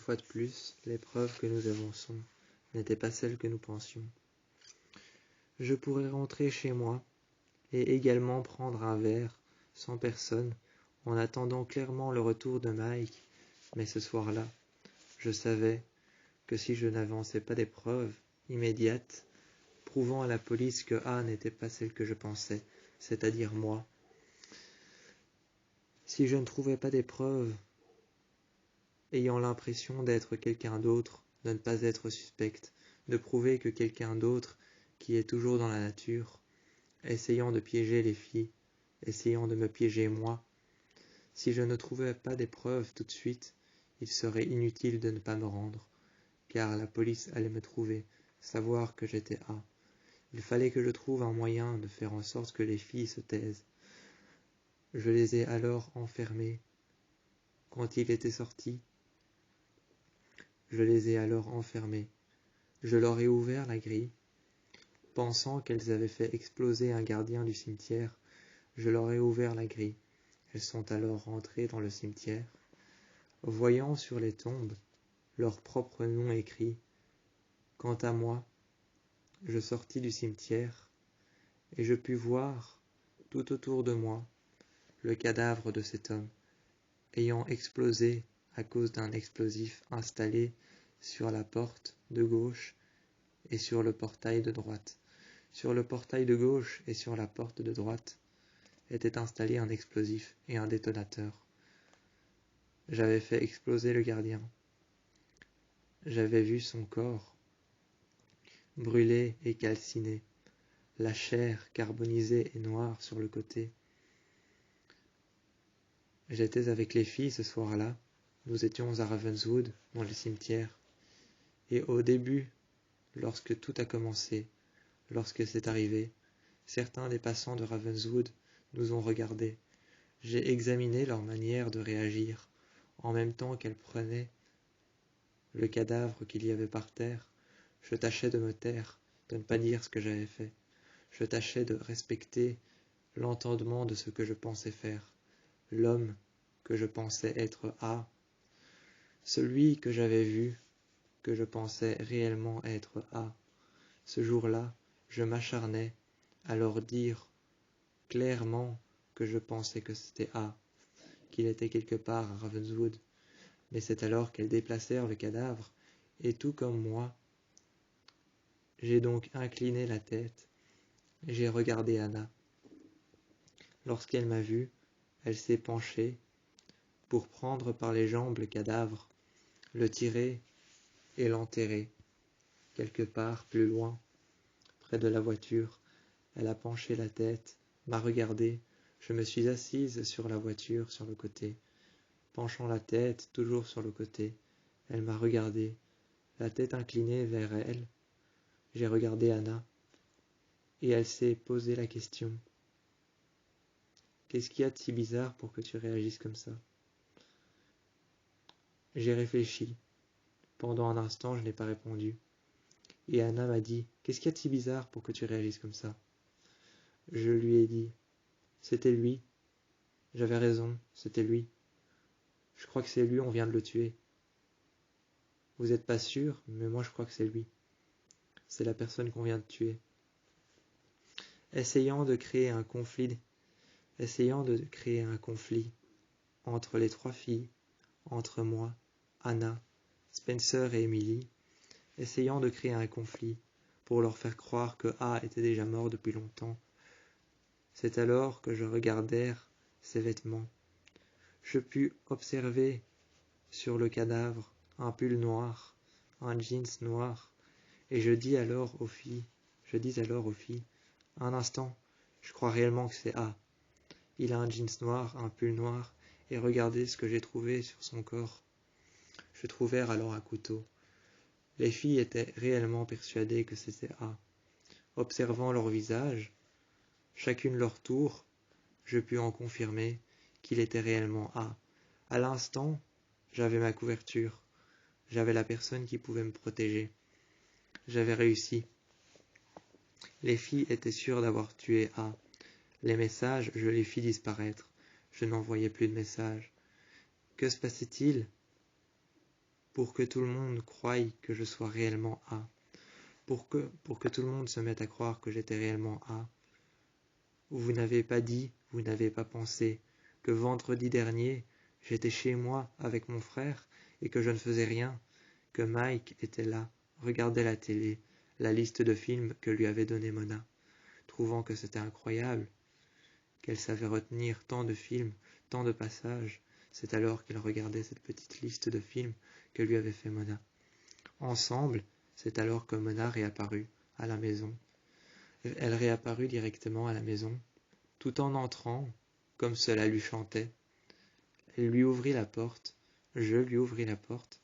fois de plus, les preuves que nous avançons n'étaient pas celles que nous pensions. Je pourrais rentrer chez moi et également prendre un verre sans personne en attendant clairement le retour de Mike, mais ce soir-là, je savais que si je n'avançais pas des preuves immédiates prouvant à la police que A n'était pas celle que je pensais, c'est-à-dire moi, si je ne trouvais pas des preuves ayant l'impression d'être quelqu'un d'autre, de ne pas être suspecte, de prouver que quelqu'un d'autre qui est toujours dans la nature, essayant de piéger les filles, essayant de me piéger moi, si je ne trouvais pas des preuves tout de suite, il serait inutile de ne pas me rendre, car la police allait me trouver, savoir que j'étais A. Il fallait que je trouve un moyen de faire en sorte que les filles se taisent. Je les ai alors enfermées. Quand il était sorti, je les ai alors enfermées. Je leur ai ouvert la grille. Pensant qu'elles avaient fait exploser un gardien du cimetière, je leur ai ouvert la grille. Elles sont alors rentrées dans le cimetière. Voyant sur les tombes leur propre nom écrit, quant à moi, je sortis du cimetière et je pus voir tout autour de moi le cadavre de cet homme, ayant explosé à cause d'un explosif installé sur la porte de gauche et sur le portail de droite. Sur le portail de gauche et sur la porte de droite était installé un explosif et un détonateur. J'avais fait exploser le gardien. J'avais vu son corps brûlé et calciné, la chair carbonisée et noire sur le côté. J'étais avec les filles ce soir-là. Nous étions à Ravenswood, dans le cimetière. Et au début, lorsque tout a commencé, lorsque c'est arrivé, certains des passants de Ravenswood nous ont regardés. J'ai examiné leur manière de réagir, en même temps qu'elles prenaient le cadavre qu'il y avait par terre. Je tâchais de me taire, de ne pas dire ce que j'avais fait. Je tâchais de respecter l'entendement de ce que je pensais faire. L'homme que je pensais être A, celui que j'avais vu, que je pensais réellement être A. Ce jour-là, je m'acharnais à leur dire clairement que je pensais que c'était A, qu'il était quelque part à Ravenswood. Mais c'est alors qu'elles déplacèrent le cadavre, et tout comme moi, j'ai donc incliné la tête, et j'ai regardé Anna. Lorsqu'elle m'a vu, elle s'est penchée pour prendre par les jambes le cadavre, le tirer et l'enterrer, quelque part plus loin, près de la voiture. Elle a penché la tête, m'a regardé, je me suis assise sur la voiture, sur le côté. Penchant la tête, toujours sur le côté, elle m'a regardé, la tête inclinée vers elle. J'ai regardé Anna, et elle s'est posé la question. Qu'est-ce qu'il y a de si bizarre pour que tu réagisses comme ça? J'ai réfléchi. Pendant un instant, je n'ai pas répondu. Et Anna m'a dit, qu'est-ce qu'il y a de si bizarre pour que tu réagisses comme ça? Je lui ai dit, c'était lui. J'avais raison, c'était lui. Je crois que c'est lui, on vient de le tuer. Vous n'êtes pas sûr, mais moi je crois que c'est lui. C'est la personne qu'on vient de tuer. Essayant de créer un conflit entre les trois filles, entre moi, Anna, Spencer et Emily, essayant de créer un conflit pour leur faire croire que A était déjà mort depuis longtemps. C'est alors que je regardai ses vêtements. Je pus observer sur le cadavre un pull noir, un jeans noir, et je dis alors aux filles, un instant, je crois réellement que c'est A. Il a un jeans noir, un pull noir, et regardez ce que j'ai trouvé sur son corps. Je trouvai alors un couteau. Les filles étaient réellement persuadées que c'était A. Observant leur visage, chacune leur tour, je pus en confirmer qu'il était réellement A. À l'instant, j'avais ma couverture. J'avais la personne qui pouvait me protéger. J'avais réussi. Les filles étaient sûres d'avoir tué A. Les messages, je les fis disparaître. Je n'envoyais plus de messages. Que se passait-il? pour que tout le monde croie que je sois réellement A, pour que tout le monde se mette à croire que j'étais réellement A. Vous n'avez pas dit, vous n'avez pas pensé, que vendredi dernier, j'étais chez moi avec mon frère et que je ne faisais rien, que Mike était là, regardait la télé, la liste de films que lui avait donnée Mona, trouvant que c'était incroyable, qu'elle savait retenir tant de films, tant de passages. C'est alors qu'il regardait cette petite liste de films que lui avait fait Mona. Ensemble, c'est alors que Mona réapparut à la maison. Elle réapparut directement à la maison, tout en entrant, comme cela lui chantait. Elle lui ouvrit la porte, je lui ouvris la porte,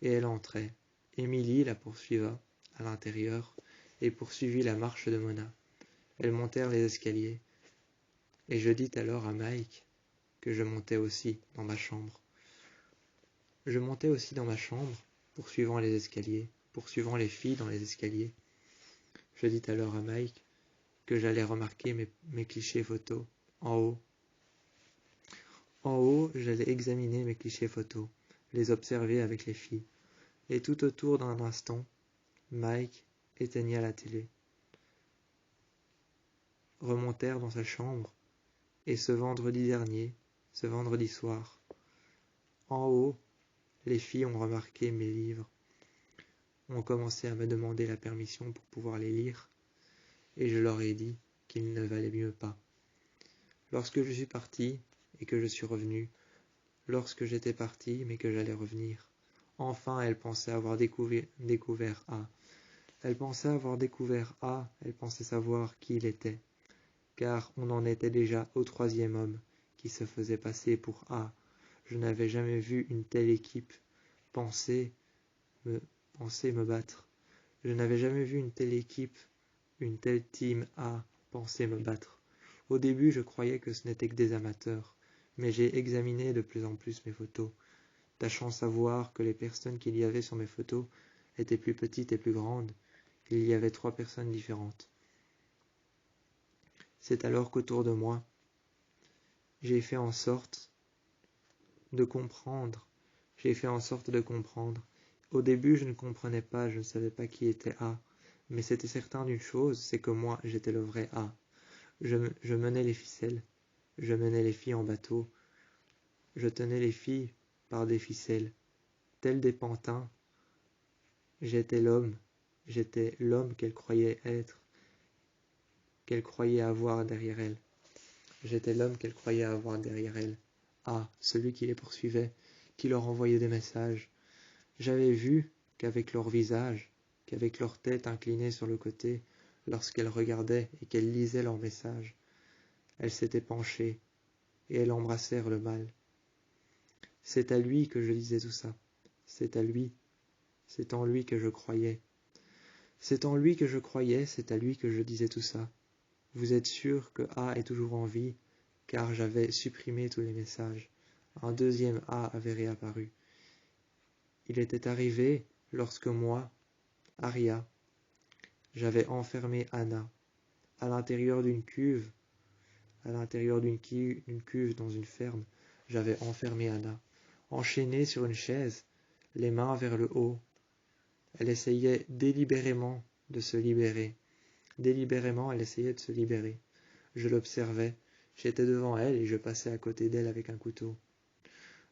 et elle entrait. Émilie la poursuiva à l'intérieur et poursuivit la marche de Mona. Elles montèrent les escaliers, et je dis alors à Mike que je montais aussi dans ma chambre. Je montais aussi dans ma chambre, poursuivant les escaliers, poursuivant les filles dans les escaliers. Je dis alors à Mike que j'allais remarquer mes clichés photos en haut. En haut, j'allais examiner mes clichés photos, les observer avec les filles. Et tout autour d'un instant, Mike éteigna la télé, remontèrent dans sa chambre, et ce vendredi dernier, ce vendredi soir, en haut, les filles ont remarqué mes livres, ont commencé à me demander la permission pour pouvoir les lire, et je leur ai dit qu'il ne valait mieux pas. Lorsque je suis parti et que je suis revenu, lorsque j'étais parti mais que j'allais revenir, enfin elles pensaient avoir découvert A. Elles pensaient avoir découvert A, elles pensaient savoir qui il était, car on en était déjà au troisième homme qui se faisait passer pour A. Je n'avais jamais vu une telle équipe penser me battre. Je n'avais jamais vu une telle équipe, une telle team A penser me battre. Au début, je croyais que ce n'était que des amateurs, mais j'ai examiné de plus en plus mes photos, tâchant savoir que les personnes qu'il y avait sur mes photos étaient plus petites et plus grandes. Il y avait 3 personnes différentes. C'est alors qu'autour de moi, j'ai fait en sorte de comprendre. J'ai fait en sorte de comprendre. Au début, je ne comprenais pas, je ne savais pas qui était A. Mais c'était certain d'une chose, c'est que moi, j'étais le vrai A. Je menais les ficelles. Je menais les filles en bateau. Je tenais les filles par des ficelles. Tels des pantins. J'étais l'homme. J'étais l'homme qu'elle croyait être, qu'elle croyait avoir derrière elle. J'étais l'homme qu'elle croyait avoir derrière elle. Ah, celui qui les poursuivait, qui leur envoyait des messages. J'avais vu qu'avec leur visage, qu'avec leur tête inclinée sur le côté, lorsqu'elles regardaient et qu'elles lisaient leurs messages, elles s'étaient penchées et elles embrassèrent le mal. C'est à lui que je disais tout ça. C'est à lui. C'est en lui que je croyais. C'est en lui que je croyais, c'est à lui que je disais tout ça. Vous êtes sûr que A est toujours en vie, car j'avais supprimé tous les messages. Un deuxième A avait réapparu. Il était arrivé lorsque moi, Aria, j'avais enfermé Anna à l'intérieur d'une cuve, cuve dans une ferme. J'avais enfermé Anna, enchaînée sur une chaise, les mains vers le haut. Elle essayait délibérément de se libérer. Délibérément, elle essayait de se libérer. Je l'observais. J'étais devant elle et je passais à côté d'elle avec un couteau.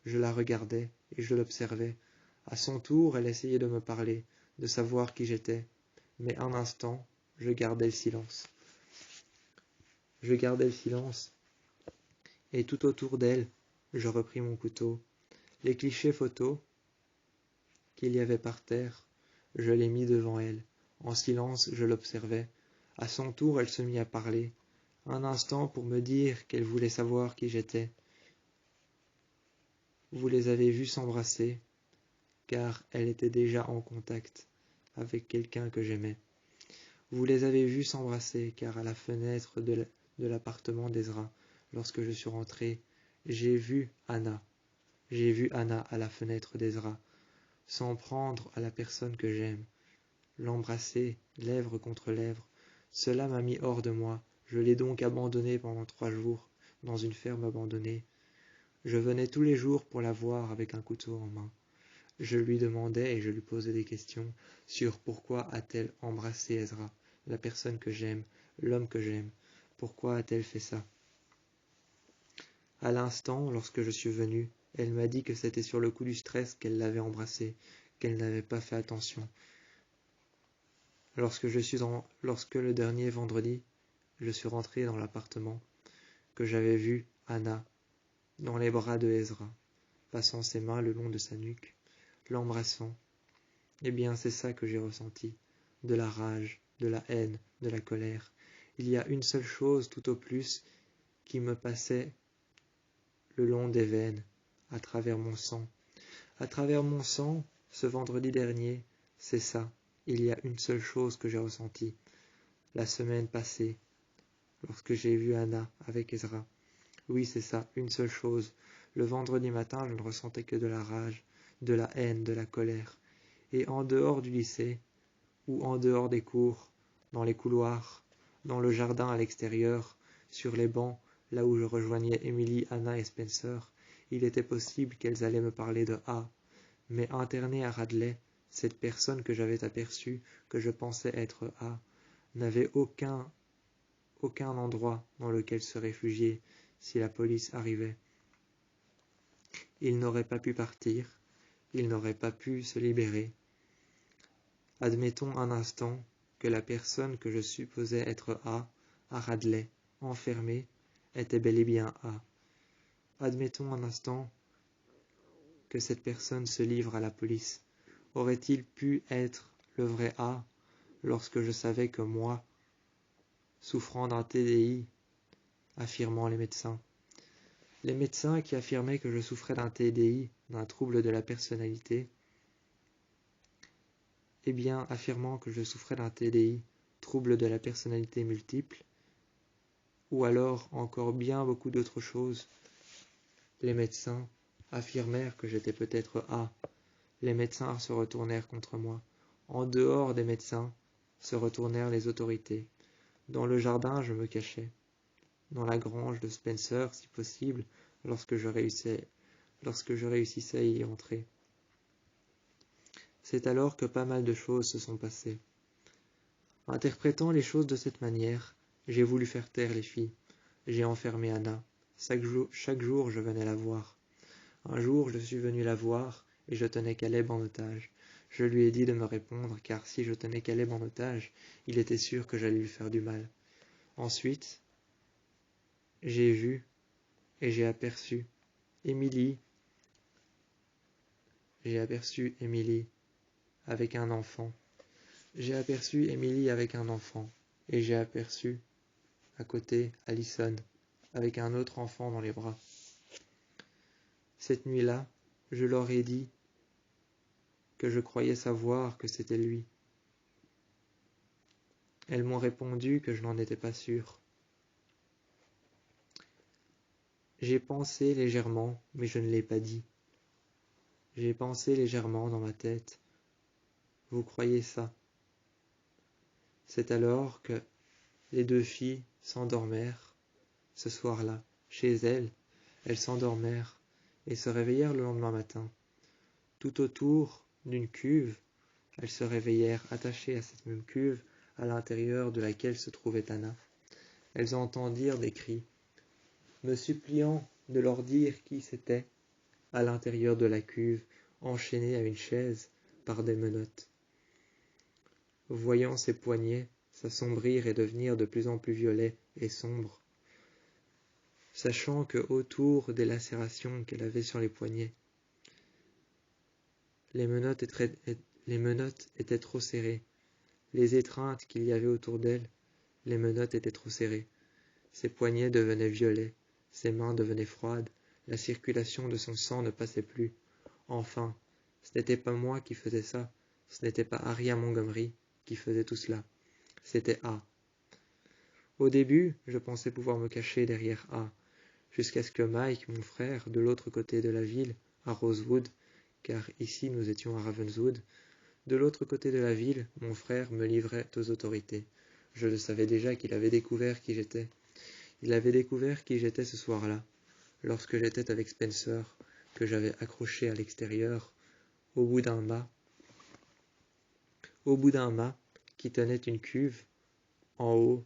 Je la regardais et je l'observais. À son tour, elle essayait de me parler, de savoir qui j'étais. Mais un instant, je gardais le silence. Je gardais le silence. Et tout autour d'elle, je repris mon couteau. Les clichés photos qu'il y avait par terre, je les mis devant elle. En silence, je l'observais. À son tour, elle se mit à parler. Un instant pour me dire qu'elle voulait savoir qui j'étais. Vous les avez vus s'embrasser, car elle était déjà en contact avec quelqu'un que j'aimais. Vous les avez vus s'embrasser, car à la fenêtre de l'appartement d'Ezra, lorsque je suis rentré, j'ai vu Anna. J'ai vu Anna à la fenêtre d'Ezra, s'en prendre à la personne que j'aime, l'embrasser, lèvre contre lèvre. Cela m'a mis hors de moi. Je l'ai donc abandonnée pendant 3 jours, dans une ferme abandonnée. Je venais tous les jours pour la voir avec un couteau en main. Je lui demandais et je lui posais des questions sur pourquoi a-t-elle embrassé Ezra, la personne que j'aime, l'homme que j'aime. Pourquoi a-t-elle fait ça? À l'instant, lorsque je suis venu, elle m'a dit que c'était sur le coup du stress qu'elle l'avait embrassé, qu'elle n'avait pas fait attention. Lorsque le dernier vendredi, je suis rentré dans l'appartement, que j'avais vu Anna dans les bras de Ezra, passant ses mains le long de sa nuque, l'embrassant, eh bien c'est ça que j'ai ressenti, de la rage, de la haine, de la colère. Il y a une seule chose tout au plus qui me passait le long des veines, à travers mon sang. À travers mon sang, ce vendredi dernier, c'est ça, il y a une seule chose que j'ai ressentie. La semaine passée, lorsque j'ai vu Anna avec Ezra. Oui, c'est ça, une seule chose. Le vendredi matin, je ne ressentais que de la rage, de la haine, de la colère. Et en dehors du lycée, ou en dehors des cours, dans les couloirs, dans le jardin à l'extérieur, sur les bancs, là où je rejoignais Emily, Anna et Spencer, il était possible qu'elles allaient me parler de A. Mais internée à Radley, cette personne que j'avais aperçue, que je pensais être A, n'avait aucun endroit dans lequel se réfugier si la police arrivait. Il n'aurait pas pu partir, il n'aurait pas pu se libérer. Admettons un instant que la personne que je supposais être A, à Radley, enfermée, était bel et bien A. Admettons un instant que cette personne se livre à la police. Aurait-il pu être le vrai A lorsque je savais que moi, souffrant d'un TDI, affirmant les médecins qui affirmaient que je souffrais d'un TDI, d'un trouble de la personnalité, eh bien, affirmant que je souffrais d'un TDI, trouble de la personnalité multiple, ou alors encore bien beaucoup d'autres choses, les médecins affirmèrent que j'étais peut-être A. Les médecins se retournèrent contre moi. En dehors des médecins se retournèrent les autorités. Dans le jardin, je me cachais. Dans la grange de Spencer, si possible, lorsque je réussissais à y entrer. C'est alors que pas mal de choses se sont passées. Interprétant les choses de cette manière, j'ai voulu faire taire les filles. J'ai enfermé Anna. Chaque jour, je venais la voir. Un jour, je suis venu la voir et je tenais Caleb en otage. Je lui ai dit de me répondre, car si je tenais Caleb en otage, il était sûr que j'allais lui faire du mal. Ensuite, j'ai vu et j'ai aperçu Émilie. J'ai aperçu Émilie avec un enfant. J'ai aperçu Émilie avec un enfant. Et j'ai aperçu, à côté, Allison, avec un autre enfant dans les bras. Cette nuit-là, je leur ai dit que je croyais savoir que c'était lui. Elles m'ont répondu que je n'en étais pas sûr. J'ai pensé légèrement, mais je ne l'ai pas dit. J'ai pensé légèrement dans ma tête. Vous croyez ça? C'est alors que les deux filles s'endormèrent ce soir-là. Chez elles, elles s'endormèrent et se réveillèrent le lendemain matin. Tout autour d'une cuve, elles se réveillèrent attachées à cette même cuve à l'intérieur de laquelle se trouvait Anna. Elles entendirent des cris, me suppliant de leur dire qui c'était à l'intérieur de la cuve, enchaînée à une chaise par des menottes. Voyant ses poignets s'assombrir et devenir de plus en plus violets et sombres, sachant que autour des lacérations qu'elle avait sur les poignets, les menottes étaient trop serrées. Les étreintes qu'il y avait autour d'elle, les menottes étaient trop serrées. Ses poignets devenaient violets, ses mains devenaient froides, la circulation de son sang ne passait plus. Enfin, ce n'était pas moi qui faisais ça, ce n'était pas Aria Montgomery qui faisait tout cela, c'était A. Au début, je pensais pouvoir me cacher derrière A, jusqu'à ce que Mike, mon frère, de l'autre côté de la ville, à Rosewood, car ici nous étions à Ravenswood, de l'autre côté de la ville, mon frère me livrait aux autorités. Je le savais déjà qu'il avait découvert qui j'étais. Il avait découvert qui j'étais ce soir-là, lorsque j'étais avec Spencer, que j'avais accroché à l'extérieur, au bout d'un mât qui tenait une cuve, en haut,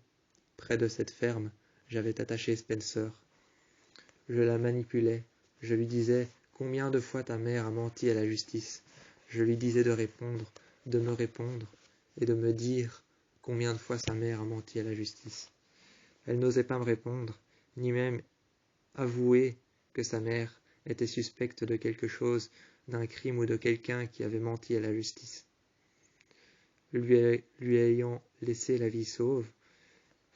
près de cette ferme, j'avais attaché Spencer. Je la manipulais, je lui disais combien de fois ta mère a menti à la justice. Je lui disais de répondre, de me répondre, et de me dire combien de fois sa mère a menti à la justice. Elle n'osait pas me répondre, ni même avouer que sa mère était suspecte de quelque chose, d'un crime ou de quelqu'un qui avait menti à la justice. Lui ayant laissé la vie sauve,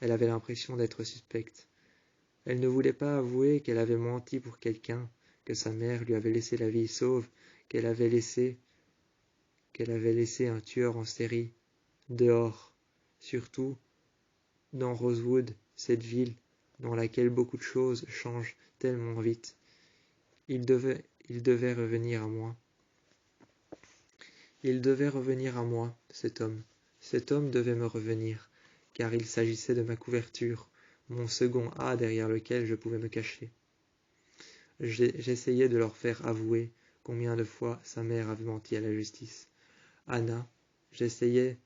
elle avait l'impression d'être suspecte. Elle ne voulait pas avouer qu'elle avait menti pour quelqu'un, que sa mère lui avait laissé la vie sauve, qu'elle avait laissé un tueur en série dehors, surtout dans Rosewood, cette ville dans laquelle beaucoup de choses changent tellement vite. Il devait revenir à moi. Il devait revenir à moi, cet homme. Cet homme devait me revenir, car il s'agissait de ma couverture, mon second A derrière lequel je pouvais me cacher. J'essayais de leur faire avouer combien de fois sa mère avait menti à la justice. Anna, j'essayais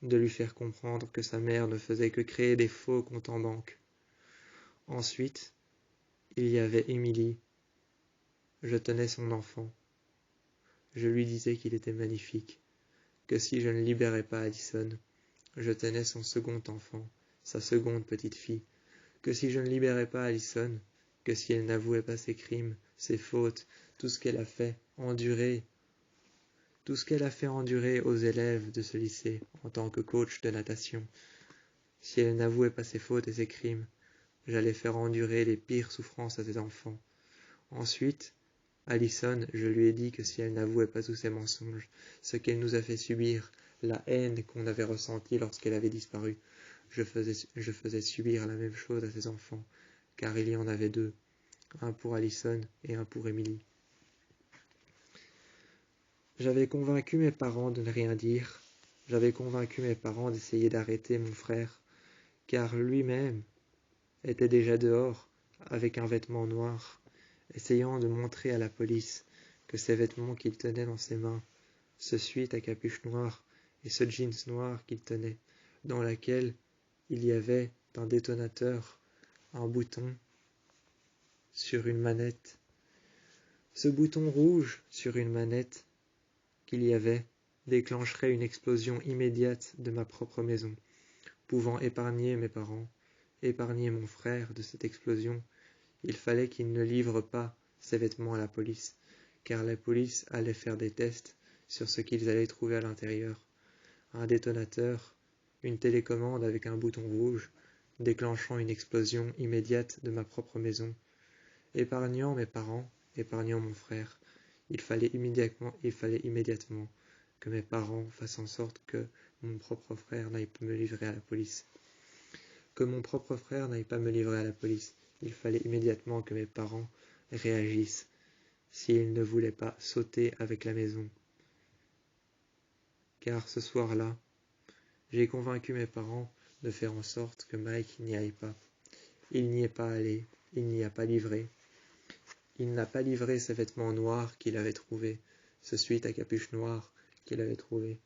de lui faire comprendre que sa mère ne faisait que créer des faux comptes en banque. Ensuite, il y avait Emily. Je tenais son enfant. Je lui disais qu'il était magnifique, que si je ne libérais pas Addison, je tenais son second enfant, sa seconde petite fille, que si je ne libérais pas Addison, que si elle n'avouait pas ses crimes, ses fautes, tout ce qu'elle a fait endurer aux élèves de ce lycée en tant que coach de natation, si elle n'avouait pas ses fautes et ses crimes, j'allais faire endurer les pires souffrances à ses enfants. Ensuite, Addison, je lui ai dit que si elle n'avouait pas tous ses mensonges, ce qu'elle nous a fait subir, la haine qu'on avait ressentie lorsqu'elle avait disparu, je faisais subir la même chose à ses enfants, car il y en avait deux, un pour Addison et un pour Emily. J'avais convaincu mes parents de ne rien dire, j'avais convaincu mes parents d'essayer d'arrêter mon frère, car lui-même était déjà dehors avec un vêtement noir, essayant de montrer à la police que ces vêtements qu'il tenait dans ses mains, ce sweat à capuche noire et ce jeans noir qu'il tenait, dans laquelle il y avait un détonateur, un bouton sur une manette. Ce bouton rouge sur une manette qu'il y avait déclencherait une explosion immédiate de ma propre maison, pouvant épargner mes parents, épargner mon frère de cette explosion. Il fallait qu'il ne livre pas ses vêtements à la police, car la police allait faire des tests sur ce qu'ils allaient trouver à l'intérieur. Un détonateur, une télécommande avec un bouton rouge, déclenchant une explosion immédiate de ma propre maison, épargnant mes parents, épargnant mon frère. Il fallait immédiatement que mes parents fassent en sorte que mon propre frère n'aille pas me livrer à la police. Que mon propre frère n'aille pas me livrer à la police. Il fallait immédiatement que mes parents réagissent s'ils ne voulaient pas sauter avec la maison. Car ce soir-là, j'ai convaincu mes parents de faire en sorte que Mike n'y aille pas. Il n'y est pas allé, il n'y a pas livré. Il n'a pas livré ses vêtements noirs qu'il avait trouvés, ce sweat à capuche noire qu'il avait trouvé.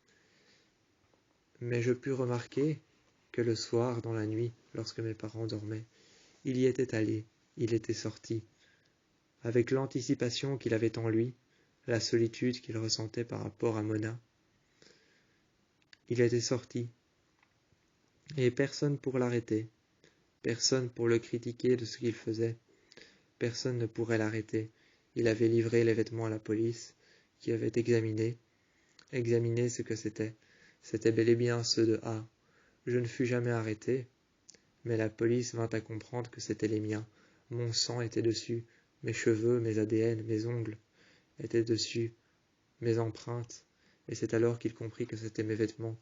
Mais je pus remarquer que le soir, dans la nuit, lorsque mes parents dormaient, il y était allé, il était sorti, avec l'anticipation qu'il avait en lui, la solitude qu'il ressentait par rapport à Mona. Il était sorti, et personne pour l'arrêter, personne pour le critiquer de ce qu'il faisait, personne ne pourrait l'arrêter. Il avait livré les vêtements à la police, qui avait examiné ce que c'était. C'était bel et bien ceux de A. Je ne fus jamais arrêté, mais la police vint à comprendre que c'étaient les miens. Mon sang était dessus, mes cheveux, mes ADN, mes ongles étaient dessus, mes empreintes, et c'est alors qu'il comprit que c'étaient mes vêtements.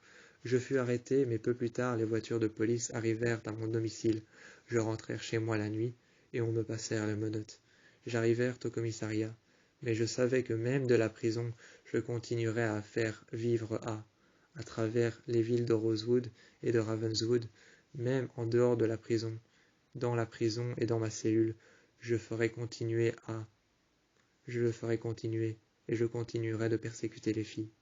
Je fus arrêté, mais peu plus tard, les voitures de police arrivèrent à mon domicile. Je rentrai chez moi la nuit, et on me passèrent les menottes. J'arrivèrent au commissariat, mais je savais que même de la prison, je continuerais à faire vivre à travers les villes de Rosewood et de Ravenswood, même en dehors de la prison, dans la prison et dans ma cellule, je le ferai continuer, et je continuerai de persécuter les filles.